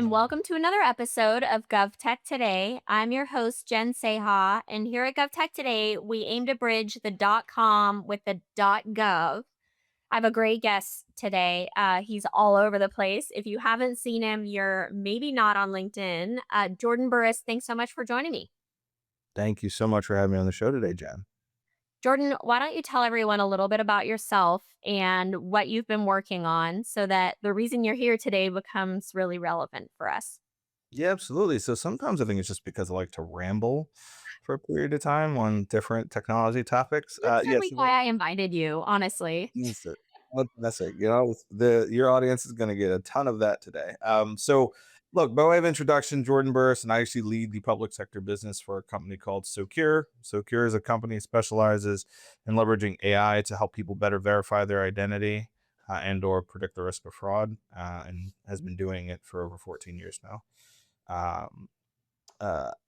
and welcome to another episode of GovTech Today. I'm your host, Jen Saha, and here at GovTech Today, we aim to bridge the .com with the .gov. I have a great guest today. He's all over the place. If you haven't seen him, you're maybe not on LinkedIn. Jordan Burris, thanks so much for joining me. Thank you so much for having me on the show today, Jen. Jordan, why don't you tell everyone a little bit about yourself and what you've been working on so that the reason you're here today becomes really relevant for us? Yeah, absolutely. So sometimes I think it's just because I like to ramble for a period of time on different technology topics. That's Yes, certainly why I invited you, honestly. that's it. Your audience is going to get a ton of that today. So look, by way of introduction, Jordan Burris, and I actually lead the public sector business for a company called Socure. Socure is a company that specializes in leveraging AI to help people better verify their identity and/or predict the risk of fraud, and has been doing it for over 14 years now. Um,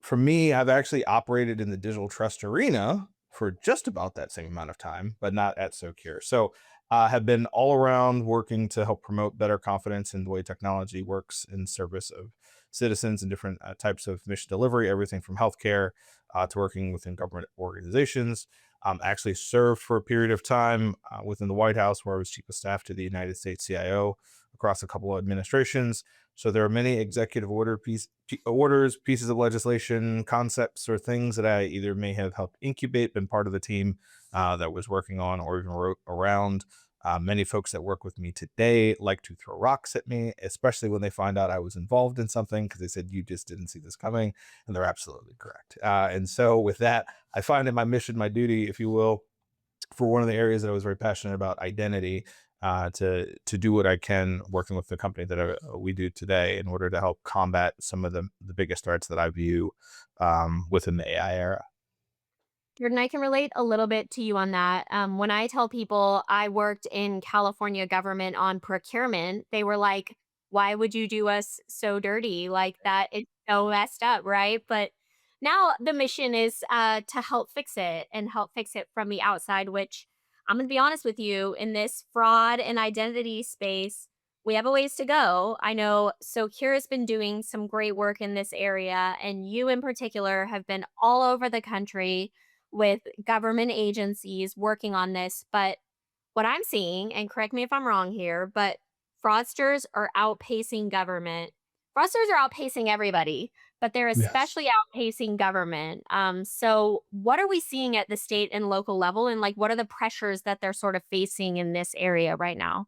for me, I've actually operated in the digital trust arena for just about that same amount of time, but not at Socure. So, have been all around working to help promote better confidence in the way technology works in service of citizens and different types of mission delivery, everything from healthcare to working within government organizations. Actually served for a period of time within the White House, where I was chief of staff to the United States CIO across a couple of administrations. So there are many executive orders, pieces of legislation, concepts, or things that I either may have helped incubate, been part of the team that was working on, or even wrote around. Many folks that work with me today like to throw rocks at me, especially when they find out I was involved in something because they said, you just didn't see this coming. And they're absolutely correct. And so with that, I find it my mission, my duty, if you will, for one of the areas that I was very passionate about, identity, to do what I can working with the company that we do today in order to help combat some of the biggest threats that I view within the AI era. Jordan, I can relate a little bit to you on that. When I tell people I worked in California government on procurement, they were like, why would you do us so dirty like that? It's so messed up, right? But now the mission is to help fix it and help fix it from the outside, which I'm going to be honest with you, in this fraud and identity space, we have a ways to go. I know Socure has been doing some great work in this area, and you in particular have been all over the country with government agencies working on this. But what I'm seeing, and correct me if I'm wrong here, but fraudsters are outpacing government. Fraudsters are outpacing everybody, but they're Yes. especially outpacing government. So what are we seeing at the state and local level? And like, what are the pressures that they're sort of facing in this area right now?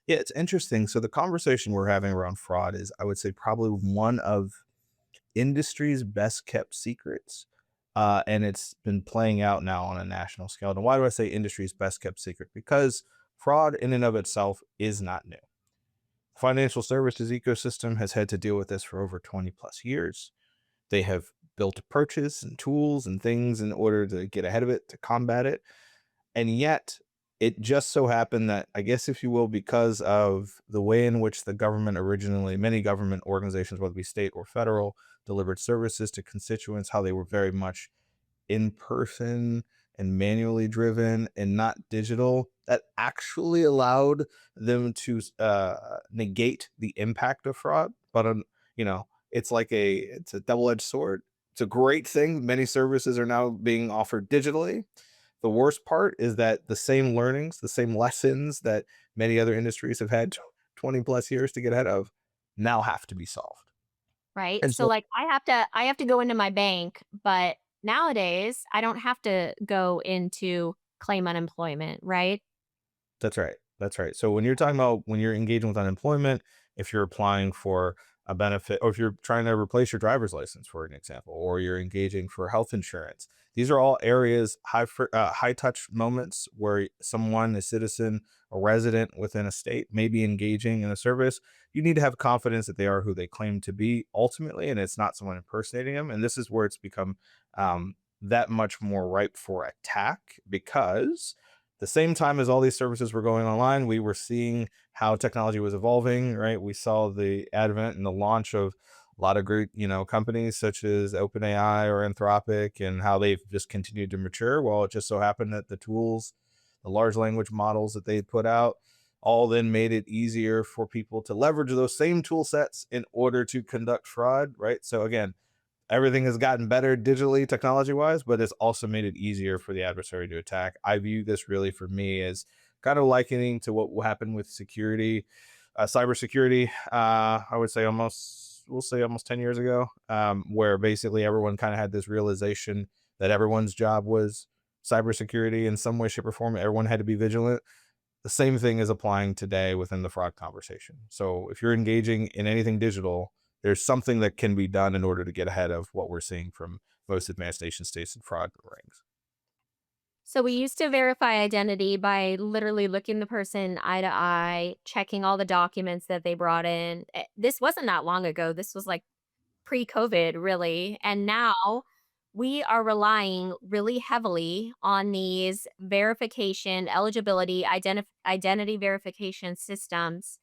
Yeah, it's interesting. So the conversation we're having around fraud is, I would say, probably one of industry's best kept secrets. And it's been playing out now on a national scale. And why do I say industry's best kept secret? Because fraud in and of itself is not new. Financial services ecosystem has had to deal with this for over 20 plus years. They have built approaches and tools and things in order to get ahead of it, to combat it. And yet, it just so happened that, I guess, if you will, because of the way in which the government originally, many government organizations, whether it be state or federal, delivered services to constituents, how they were very much in person and manually driven and not digital, that actually allowed them to negate the impact of fraud. But it's like it's a double-edged sword. It's a great thing. Many services are now being offered digitally. The worst part is that the same learnings, the same lessons that many other industries have had 20 plus years to get ahead of, now have to be solved. Right. And So so like I have to go into my bank, but nowadays I don't have to go into claim unemployment, right? that's right. That's right. So when you're talking about when you're engaging with unemployment, if you're applying for a benefit, or if you're trying to replace your driver's license, for an example, or you're engaging for health insurance, these are all areas, high touch moments where someone, a citizen, a resident within a state, may be engaging in a service. You need to have confidence that they are who they claim to be ultimately, and it's not someone impersonating them. And this is where it's become that much more ripe for attack, because the same time as all these services were going online, we were seeing how technology was evolving, right? We saw the advent and the launch of a lot of great, companies such as OpenAI or Anthropic, and how they've just continued to mature. Well, it just so happened that the tools, the large language models that they put out, all then made it easier for people to leverage those same tool sets in order to conduct fraud, right? So again, everything has gotten better digitally, technology wise, but it's also made it easier for the adversary to attack. I view this really for me as kind of likening to what will happen with security, cybersecurity. I would say we'll say almost 10 years ago, where basically everyone kind of had this realization that everyone's job was cybersecurity in some way, shape, or form. Everyone had to be vigilant. The same thing is applying today within the fraud conversation. So if you're engaging in anything digital, there's something that can be done in order to get ahead of what we're seeing from most advanced nation states and fraud rings. So we used to verify identity by literally looking the person eye to eye, checking all the documents that they brought in. This wasn't that long ago. This was like pre-COVID, really. And now we are relying really heavily on these verification, eligibility, identity verification systems.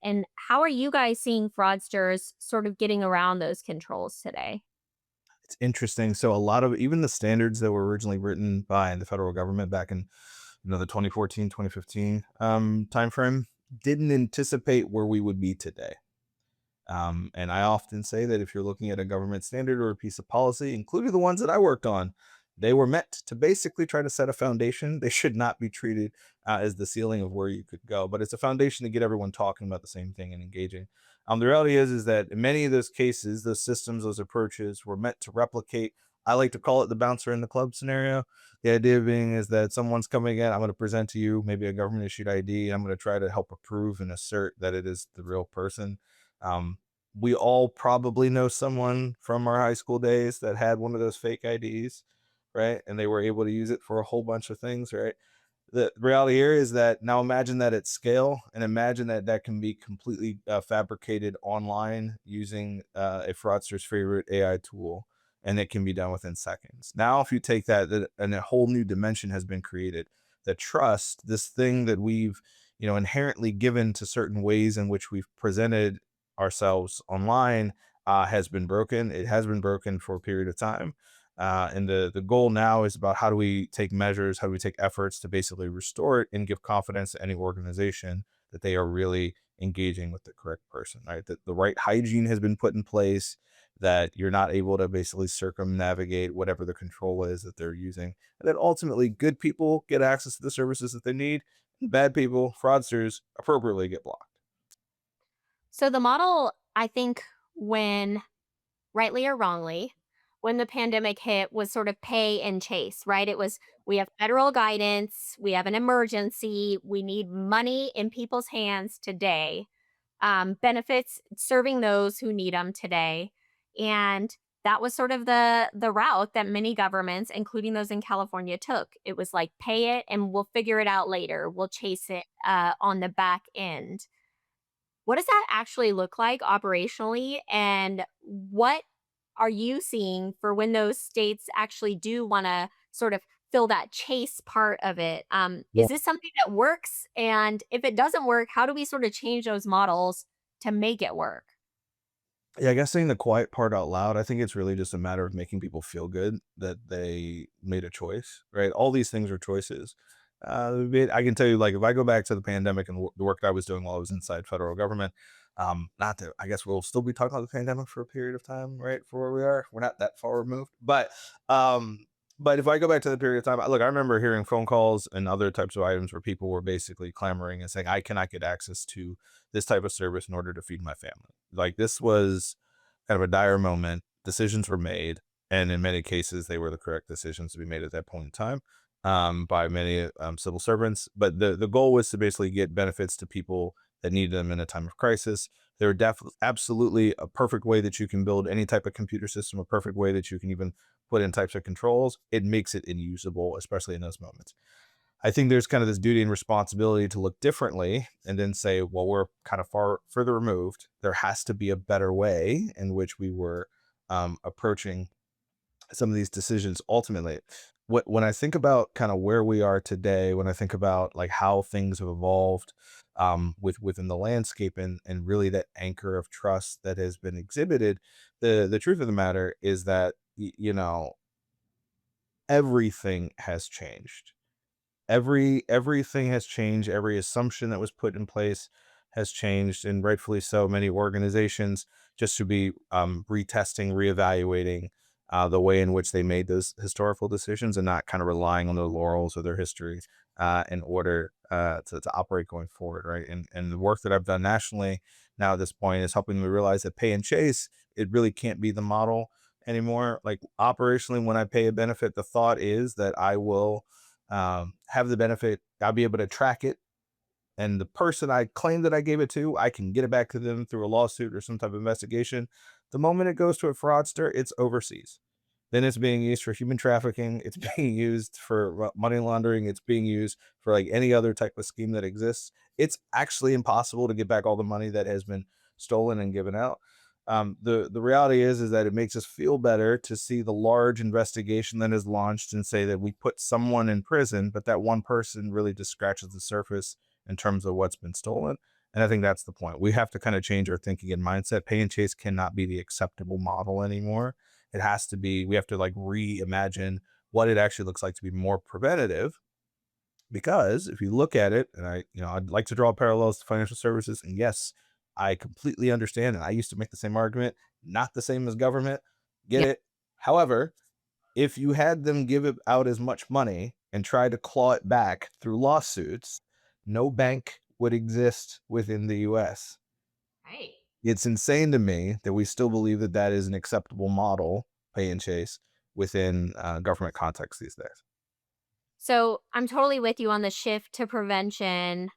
And how are you guys seeing fraudsters sort of getting around those controls today? It's interesting. So a lot of even the standards that were originally written by the federal government back in the 2014, 2015 timeframe didn't anticipate where we would be today. And I often say that if you're looking at a government standard or a piece of policy, including the ones that I worked on, they were meant to basically try to set a foundation. They should not be treated as the ceiling of where you could go, but it's a foundation to get everyone talking about the same thing and engaging. The reality is that in many of those cases, those systems, those approaches were meant to replicate. I like to call it the bouncer in the club scenario. The idea being is that someone's coming in, I'm going to present to you maybe a government issued ID. I'm going to try to help approve and assert that it is the real person. um, we all probably know someone from our high school days that had one of those fake IDs, right? And they were able to use it for a whole bunch of things, right? The reality here is that now imagine that at scale, and imagine that that can be completely fabricated online using a fraudster's favorite AI tool, and it can be done within seconds. Now if you take and a whole new dimension has been created. The trust, this thing that we've inherently given to certain ways in which we've presented ourselves online, has been broken. It has been broken for a period of time, and the goal now is about how do we take measures, how do we take efforts to basically restore it and give confidence to any organization that they are really engaging with the correct person, right? That the right hygiene has been put in place, that you're not able to basically circumnavigate whatever the control is that they're using, and that ultimately good people get access to the services that they need, and bad people, fraudsters, appropriately get blocked. So the model, I think, when rightly or wrongly, when the pandemic hit was sort of pay and chase, right? It was we have federal guidance, we have an emergency, we need money in people's hands today. Benefits serving those who need them today. And that was sort of the route that many governments, including those in California, took. It was like pay it and we'll figure it out later. We'll chase it on the back end. What does that actually look like operationally? And what are you seeing for when those states actually do want to sort of fill that chase part of it? Is this something that works? And if it doesn't work, how do we sort of change those models to make it work? Yeah, I guess saying the quiet part out loud, I think it's really just a matter of making people feel good that they made a choice, right? All these things are choices. I can tell you, like, if I go back to the pandemic and the work that I was doing while I was inside federal government, not that I guess we'll still be talking about the pandemic for a period of time, right? For where we are, we're not that far removed, um, but if I go back to the period of time, look, I remember hearing phone calls and other types of items where people were basically clamoring and saying, "I cannot get access to this type of service in order to feed my family." Like this was kind of a dire moment. Decisions were made, and in many cases, they were the correct decisions to be made at that point in time, by many civil servants. But the goal was to basically get benefits to people that need them in a time of crisis. There are absolutely a perfect way that you can build any type of computer system, a perfect way that you can even put in types of controls. It makes it unusable, especially in those moments. I think there's kind of this duty and responsibility to look differently and then say, well, we're kind of further removed. There has to be a better way in which we were approaching some of these decisions ultimately. When I think about kind of where we are today, when I think about like how things have evolved within the landscape and really that anchor of trust that has been exhibited, the truth of the matter is that everything has changed. Everything has changed. Every assumption that was put in place has changed, and rightfully so. Many organizations just to be retesting, reevaluating the way in which they made those historical decisions, and not kind of relying on their laurels or their history in order to operate going forward, right? And the work that I've done nationally now at this point is helping me realize that pay and chase, it really can't be the model anymore. Like operationally, when I pay a benefit, the thought is that I will have the benefit. I'll be able to track it, and the person I claim that I gave it to, I can get it back to them through a lawsuit or some type of investigation. The moment it goes to a fraudster, it's overseas. Then it's being used for human trafficking. It's being used for money laundering. It's being used for like any other type of scheme that exists. It's actually impossible to get back all the money that has been stolen and given out. The reality is that it makes us feel better to see the large investigation that is launched and say that we put someone in prison, but that one person really just scratches the surface in terms of what's been stolen. And I think that's the point. We have to kind of change our thinking and mindset. Pay and chase cannot be the acceptable model anymore. It has to be, we have to like reimagine what it actually looks like to be more preventative. Because if you look at it, and I'd like to draw parallels to financial services. And yes, I completely understand. And I used to make the same argument, not the same as government. Get Yeah. it? However, if you had them give it out as much money and try to claw it back through lawsuits, no bank would exist within the US. Right. It's insane to me that we still believe that that is an acceptable model, pay and chase, within government context these days. So I'm totally with you on the shift to prevention,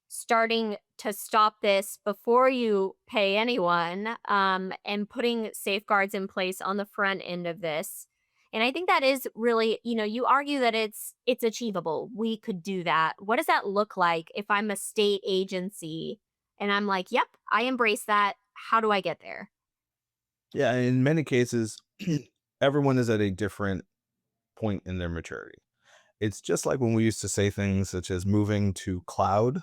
starting to stop this before you pay anyone, and putting safeguards in place on the front end of this. And I think that is really, you argue that it's achievable. We could do that. What does that look like if I'm a state agency and I'm like, "Yep, I embrace that. How do I get there?" Yeah, in many cases, everyone is at a different point in their maturity. It's just like when we used to say things such as moving to cloud,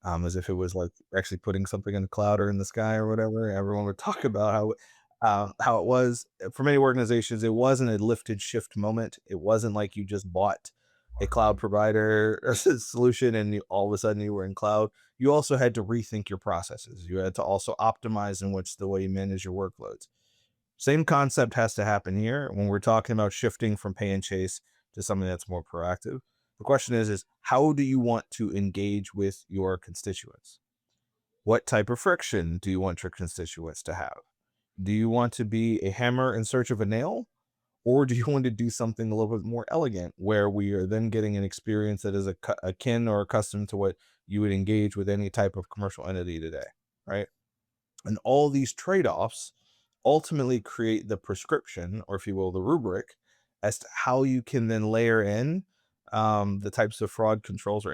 as if it was like actually putting something in the cloud or in the sky or whatever. Everyone would talk about how it was for many organizations. It wasn't a lift and shift moment. It wasn't like you just bought a cloud provider or solution and all of a sudden you were in cloud. You also had to rethink your processes. You had to also optimize in which the way you manage your workloads. Same concept has to happen here when we're talking about shifting from pay and chase to something that's more proactive. The question is how do you want to engage with your constituents? What type of friction do you want your constituents to have? Do you want to be a hammer in search of a nail? Or do you want to do something a little bit more elegant where we are then getting an experience that is akin or accustomed to what you would engage with any type of commercial entity today, right? And all these trade offs ultimately create the prescription, or if you will, the rubric as to how you can then layer in the types of fraud controls or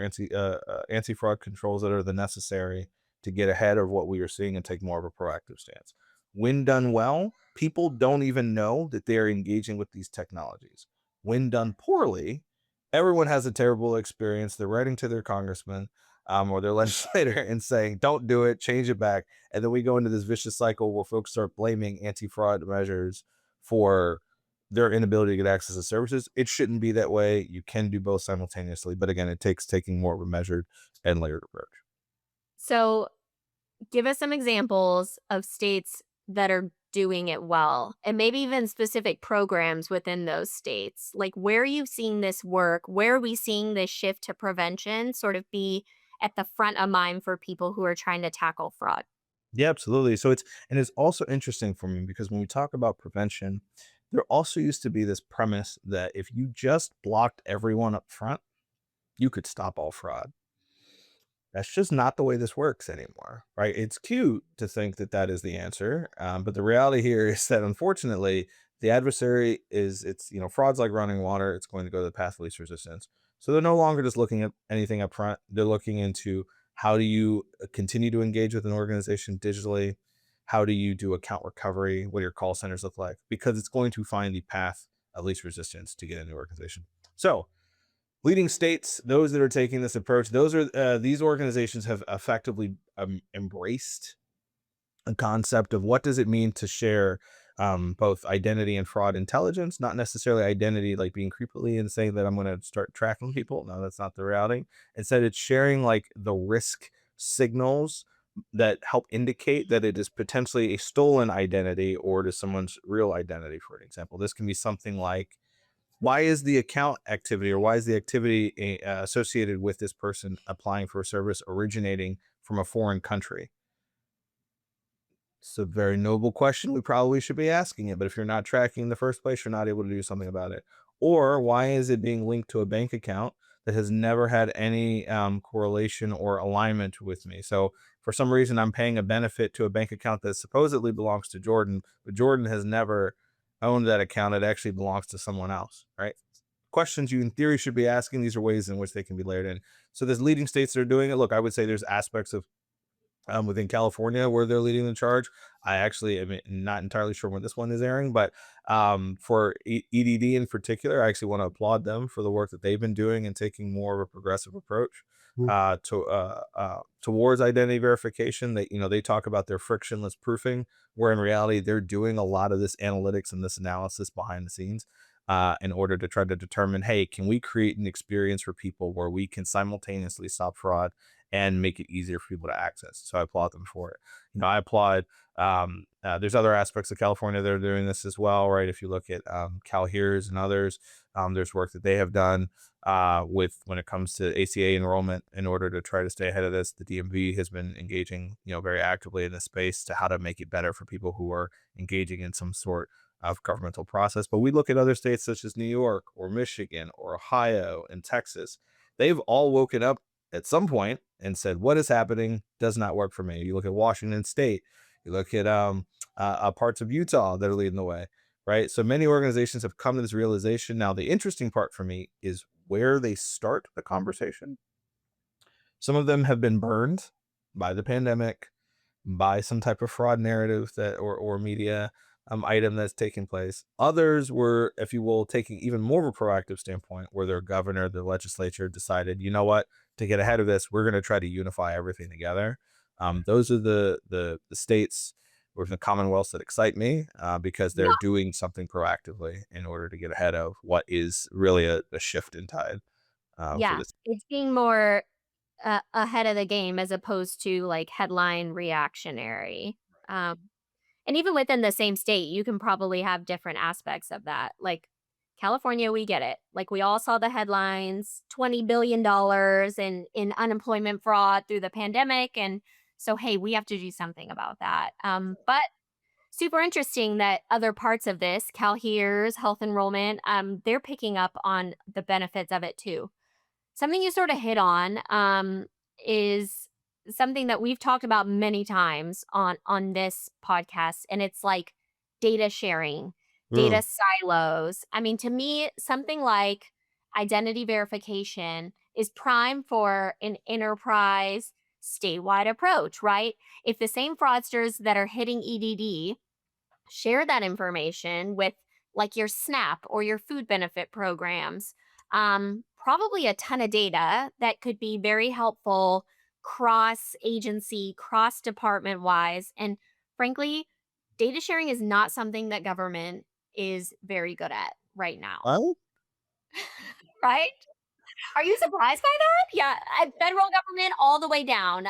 anti fraud controls that are the necessary to get ahead of what we are seeing and take more of a proactive stance. When done well, people don't even know that they're engaging with these technologies. When done poorly, everyone has a terrible experience. They're writing to their congressman or their legislator and saying, don't do it, change it back. And then we go into this vicious cycle where folks start blaming anti-fraud measures for their inability to get access to services. It shouldn't be that way. You can do both simultaneously, but again, it takes taking more of a measured and layered approach. So, give us some examples of states that are doing it well, and maybe even specific programs within those states. Like, where are you seeing this work? Where are we seeing this shift to prevention sort of be at the front of mind for people who are trying to tackle fraud? Yeah, absolutely. So it's also interesting for me because when we talk about prevention, there also used to be this premise that if you just blocked everyone up front, you could stop all fraud. That's just not the way this works anymore, right? It's cute to think that that is the answer, but the reality here is that unfortunately, the adversary is fraud's like running water. It's going to go to the path of least resistance. So they're no longer just looking at anything up front. They're looking into how do you continue to engage with an organization digitally? How do you do account recovery? What do your call centers look like? Because it's going to find the path of least resistance to get into the organization. So leading states, those that are taking this approach, these organizations have effectively embraced a concept of what does it mean to share both identity and fraud intelligence, not necessarily identity like being creepily and saying that I'm going to start tracking people. No, that's not the reality. Instead, it's sharing like the risk signals that help indicate that it is potentially a stolen identity or it is someone's real identity. For an example, this can be something like, why is the account activity or why is the activity associated with this person applying for a service originating from a foreign country? It's a very noble question. We probably should be asking it, but if you're not tracking in the first place, you're not able to do something about it. Or why is it being linked to a bank account that has never had any correlation or alignment with me? So for some reason, I'm paying a benefit to a bank account that supposedly belongs to Jordan, but Jordan has never owned that account. It actually belongs to someone else, right? Questions you in theory should be asking. These are ways in which they can be layered in. So there's leading states that are doing it. Look, I would say there's aspects of within California where they're leading the charge. I actually am not entirely sure when this one is airing, but for EDD in particular, I actually want to applaud them for the work that they've been doing and taking more of a progressive approach towards identity verification. They, they talk about their frictionless proofing, where in reality they're doing a lot of this analytics and this analysis behind the scenes. In order to try to determine, hey, can we create an experience for people where we can simultaneously stop fraud and make it easier for people to access. So I applaud them for it. I applaud. There's other aspects of California that are doing this as well, right? If you look at CalHEERS and others, there's work that they have done with when it comes to ACA enrollment in order to try to stay ahead of this. The DMV has been engaging, very actively in this space to how to make it better for people who are engaging in some sort of governmental process. But we look at other states such as New York or Michigan or Ohio and Texas. They've all woken up at some point and said, what is happening does not work for me. You look at Washington State, you look at parts of Utah that are leading the way, right? So many organizations have come to this realization. Now, the interesting part for me is where they start the conversation. Some of them have been burned by the pandemic, by some type of fraud narrative that or media item that's taking place. Others were, if you will, taking even more of a proactive standpoint, where their governor, the legislature decided, you know what, to get ahead of this, we're going to try to unify everything together. Those are the states or the commonwealths that excite me because they're doing something proactively in order to get ahead of what is really a shift in tide for Yeah, this. it's being more ahead of the game as opposed to like headline reactionary. Um, and even within the same state, you can probably have different aspects of that. Like California, we get it. Like we all saw the headlines, $20 billion in unemployment fraud through the pandemic. And so, hey, we have to do something about that. But super interesting that other parts of this, CalHERS, health enrollment, they're picking up on the benefits of it too. Something you sort of hit on, is something that we've talked about many times on this podcast, and it's like data sharing, data Mm. silos. I mean, to me, something like identity verification is prime for an enterprise statewide approach, right? If the same fraudsters that are hitting EDD share that information with like your SNAP or your food benefit programs. Probably a ton of data that could be very helpful cross agency, cross department wise. And frankly, data sharing is not something that government is very good at right now, Well, right? Are you surprised by that? Yeah, federal government all the way down.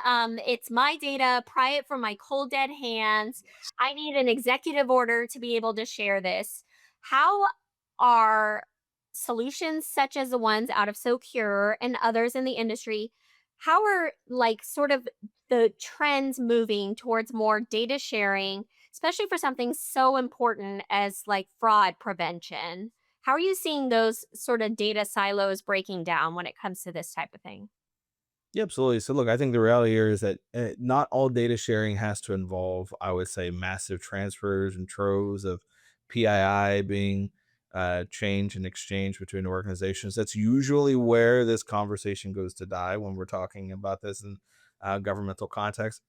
It's my data, pry it from my cold dead hands. I need an executive order to be able to share this. How are solutions such as the ones out of Socure and others in the industry, how are like sort of the trends moving towards more data sharing, especially for something so important as like fraud prevention? How are you seeing those sort of data silos breaking down when it comes to this type of thing? yeah, absolutely. So, look, I think the reality here is that not all data sharing has to involve, I would say, massive transfers and troves of PII being changed and exchanged between organizations. That's usually where this conversation goes to die when we're talking about this in governmental context.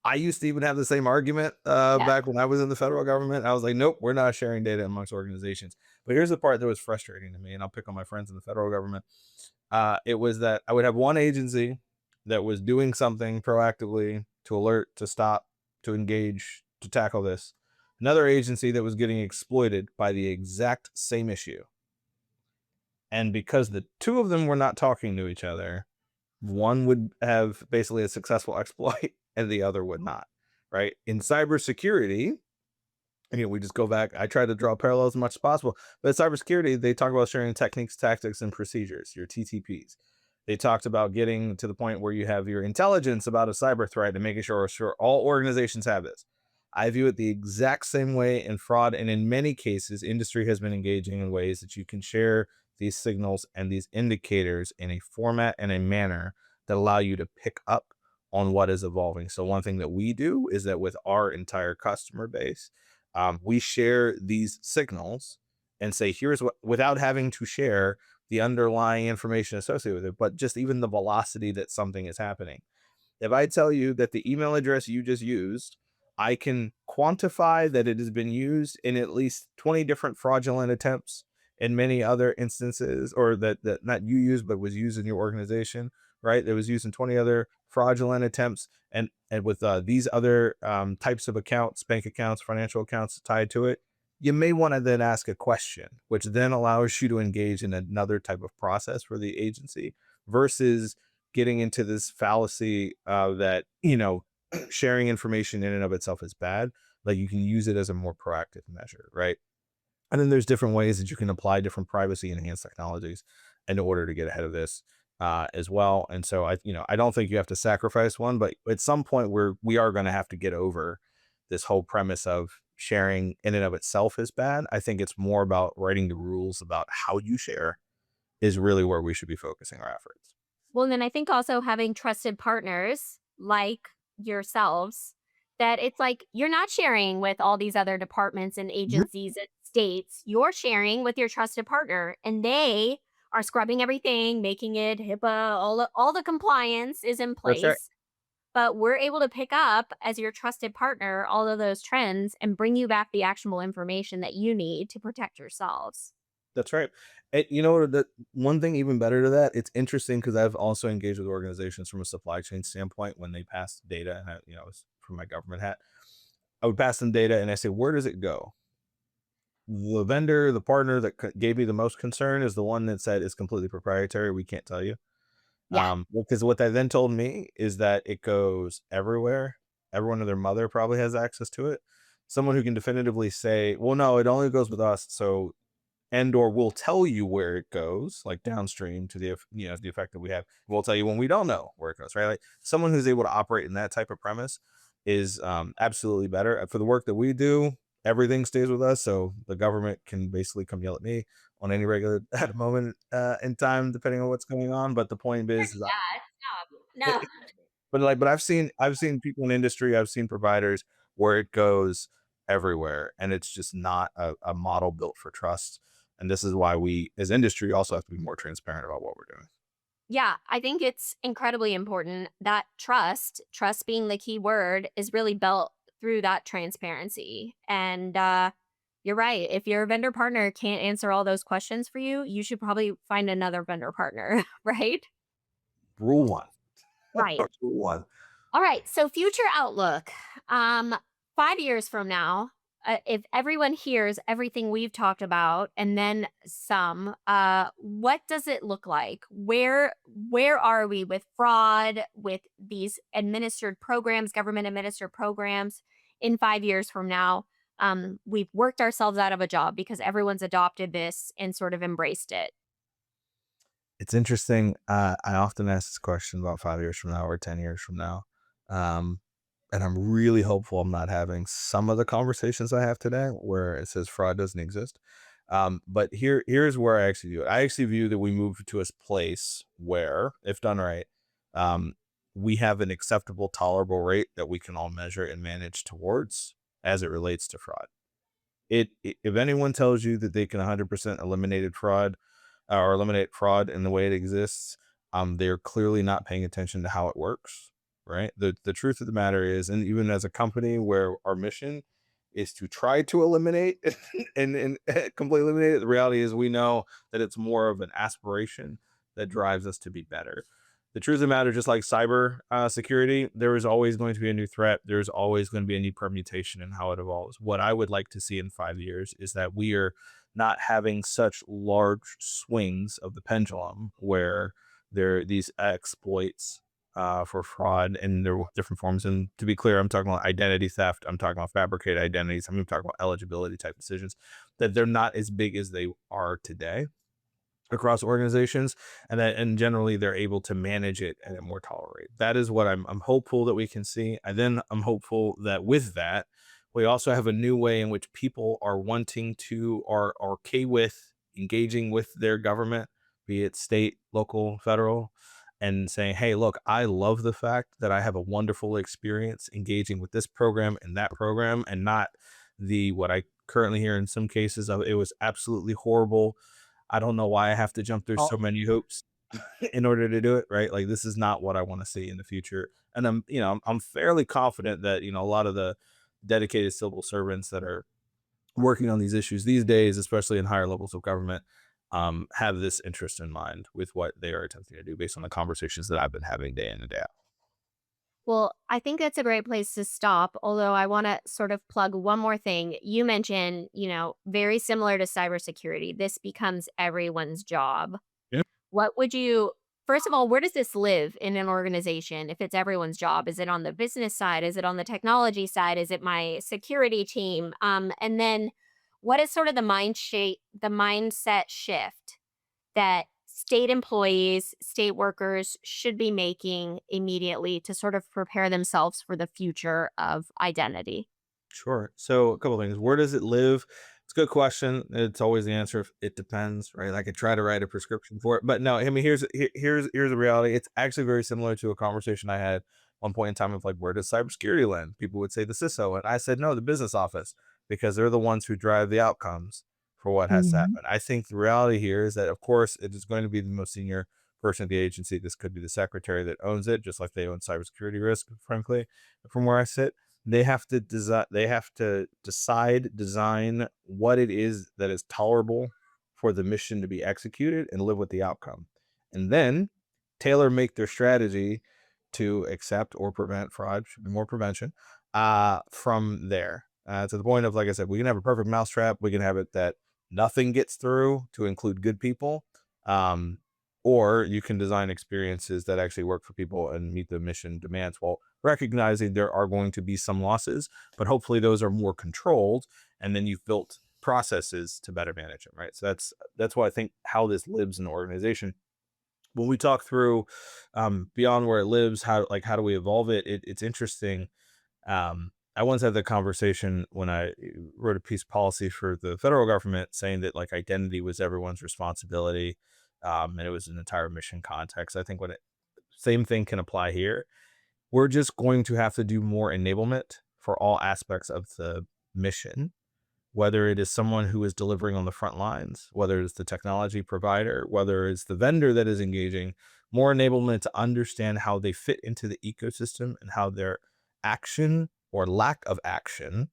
I used to even have the same argument Yeah. back when I was in the federal government. I was like, nope, we're not sharing data amongst organizations. But here's the part that was frustrating to me, and I'll pick on my friends in the federal government. It was that I would have one agency that was doing something proactively to alert, to stop, to engage, to tackle this. another agency that was getting exploited by the exact same issue. And because the two of them were not talking to each other, one would have basically a successful exploit and the other would not, right? In cybersecurity, we just go back. I try to draw parallels as much as possible. But in cybersecurity, they talk about sharing techniques, tactics, and procedures, your TTPs. They talked about getting to the point where you have your intelligence about a cyber threat and making sure all organizations have this. I view it the exact same way in fraud. And in many cases, industry has been engaging in ways that you can share these signals and these indicators in a format and a manner that allow you to pick up on what is evolving. So, one thing that we do is that with our entire customer base, we share these signals and say, here's what, without having to share the underlying information associated with it, but just even the velocity that something is happening. If I tell you that the email address you just used, I can quantify that it has been used in at least 20 different fraudulent attempts in many other instances, or that not you used, but was used in your organization, right? That was used in 20 other fraudulent attempts. And with these other types of accounts, bank accounts, financial accounts tied to it, you may want to then ask a question, which then allows you to engage in another type of process for the agency versus getting into this fallacy that sharing information in and of itself is bad. Like, you can use it as a more proactive measure, right? And then there's different ways that you can apply different privacy enhanced technologies in order to get ahead of this as well. And so I don't think you have to sacrifice one, but at some point we are going to have to get over this whole premise of sharing in and of itself is bad. I think it's more about writing the rules about how you share is really where we should be focusing our efforts. Well, then I think also having trusted partners like yourselves, that it's like you're not sharing with all these other departments and agencies and states. You're sharing with your trusted partner, and they are scrubbing everything, making it HIPAA, all the compliance is in That's right. place. But we're able to pick up as your trusted partner all of those trends and bring you back the actionable information that you need to protect yourselves. That's right. And the one thing even better to that, it's interesting because I've also engaged with organizations from a supply chain standpoint when they pass data, and it's from my government hat. I would pass them data and I say, where does it go? The vendor, the partner that gave me the most concern is the one that said it's completely proprietary. We can't tell you. Yeah. Because what they then told me is that it goes everywhere. Everyone and their mother probably has access to it. Someone who can definitively say, well, no, it only goes with us. So and or will tell you where it goes, like downstream to the effect that we have. We'll tell you when we don't know where it goes, right? Like, someone who's able to operate in that type of premise is absolutely better for the work that we do. Everything stays with us, so the government can basically come yell at me on any regular at a moment in time, depending on what's going on. But the point is Yeah, no. it, but I've seen people in industry, I've seen providers where it goes everywhere, and it's just not a model built for trust. And this is why we, as industry, also have to be more transparent about what we're doing. Yeah, I think it's incredibly important that trust being the key word, is really built through that transparency. And you're right. If your vendor partner can't answer all those questions for you, you should probably find another vendor partner, right? Rule one. Right. Rule one. All right. So future outlook. 5 years from now, if everyone hears everything we've talked about and then some, what does it look like? Where are we with fraud, with these administered programs, government administered programs in 5 years from now? We've worked ourselves out of a job because everyone's adopted this and sort of embraced it. It's interesting. I often ask this question about 5 years from now or 10 years from now. Um, and I'm really hopeful I'm not having some of the conversations I have today where it says fraud doesn't exist. But here's where I actually view it. I actually view that we move to a place where, if done right, um, we have an acceptable, tolerable rate that we can all measure and manage towards as it relates to fraud. If anyone tells you that they can 100% eliminate fraud in the way it exists, they're clearly not paying attention to how it works, right? The truth of the matter is, and even as a company where our mission is to try to eliminate and completely eliminate it, the reality is we know that it's more of an aspiration that drives us to be better. the truth of the matter, just like cyber security, there is always going to be a new threat. There's always going to be a new permutation in how it evolves. What I would like to see in 5 years is that we are not having such large swings of the pendulum where there are these exploits for fraud and there are different forms. And to be clear, I'm talking about identity theft. I'm talking about fabricated identities. I'm talking about eligibility type decisions that they're not as big as they are today across organizations, and generally they're able to manage it at a more tolerate. That is what I'm hopeful that we can see. And then I'm hopeful that with that, we also have a new way in which people are wanting to are okay with engaging with their government, be it state, local, federal, and saying, hey, look, I love the fact that I have a wonderful experience engaging with this program and that program, and not the what I currently hear in some cases of it was absolutely horrible. I don't know why I have to jump through Oh, so many hoops in order to do it, right? Like this is not what I want to see in the future. And I'm fairly confident that, a lot of the dedicated civil servants that are working on these issues these days, especially in higher levels of government, have this interest in mind with what they are attempting to do based on the conversations that I've been having day in and day out. well, I think that's a great place to stop. Although I want to sort of plug one more thing. You mentioned, very similar to cybersecurity, this becomes everyone's job. Yeah. What would you, first of all, where does this live in an organization if it's everyone's job? Is it on the business side? Is it on the technology side? Is it my security team? And then what is sort of the mindset shift that state employees, state workers should be making immediately to sort of prepare themselves for the future of identity? Sure. So a couple things. Where does it live? It's a good question. It's always the answer. It depends, right? I could try to write a prescription for it, but no. I mean, here's the reality. It's actually very similar to a conversation I had one point in time of like, where does cybersecurity land? People would say the CISO, and I said no, the business office, because they're the ones who drive the outcomes for what has to Mhm. happen. I think the reality here is that, of course, it is going to be the most senior person at the agency. This could be the secretary that owns it, just like they own cybersecurity risk. Frankly, from where I sit, design what it is that is tolerable for the mission to be executed and live with the outcome. And then tailor make their strategy to accept or prevent fraud, should be more prevention, from there. To the point of, like I said, we can have a perfect mousetrap. We can have it that nothing gets through to include good people. Um, or you can design experiences that actually work for people and meet the mission demands while recognizing there are going to be some losses, but hopefully those are more controlled. And then you've built processes to better manage them, right? So that's why I think how this lives in the organization. When we talk through beyond where it lives, how do we evolve it? It's interesting. I once had the conversation when I wrote a piece of policy for the federal government saying that like identity was everyone's responsibility, and it was an entire mission context. I think same thing can apply here. We're just going to have to do more enablement for all aspects of the mission, whether it is someone who is delivering on the front lines, whether it's the technology provider, whether it's the vendor that is engaging, more enablement to understand how they fit into the ecosystem and how their action or lack of action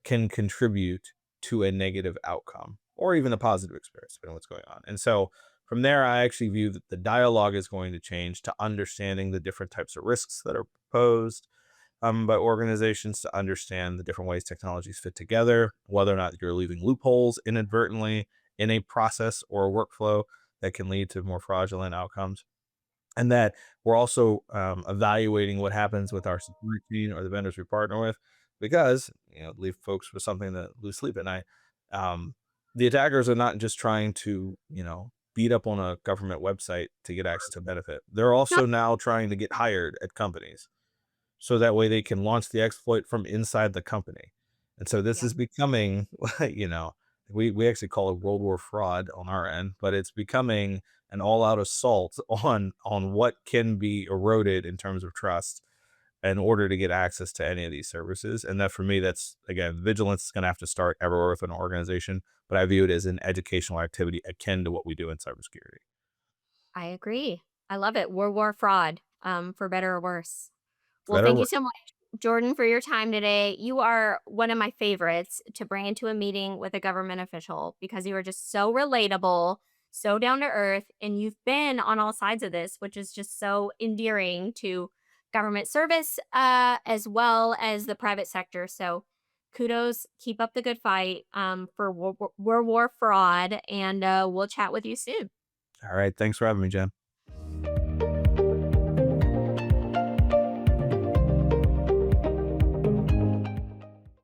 can contribute to a negative outcome or even a positive experience, depending on what's going on. And so from there, I actually view that the dialogue is going to change to understanding the different types of risks that are posed by organizations, to understand the different ways technologies fit together, whether or not you're leaving loopholes inadvertently in a process or a workflow that can lead to more fraudulent outcomes, and that we're also evaluating what happens with our security team or the vendors we partner with, because leave folks with something to lose sleep at night. Um, the attackers are not just trying to beat up on a government website to get access to benefit. They're also now trying to get hired at companies so that way they can launch the exploit from inside the company. And so this Yeah. is becoming, you know, we actually call it World War fraud on our end, but it's becoming an all-out assault on what can be eroded in terms of trust in order to get access to any of these services. And that for me, that's again, vigilance is going to have to start everywhere with an organization, but I view it as an educational activity akin to what we do in cybersecurity. I agree. I love it. World War fraud, for better or worse. For Well, better or thank you worse. so much, Jordan, for your time today. You are one of my favorites to bring into a meeting with a government official because you are just so relatable. so down to earth, and you've been on all sides of this, which is just so endearing to government service as well as the private sector. So kudos, keep up the good fight for World War fraud, and we'll chat with you soon. All right. Thanks for having me, Jen.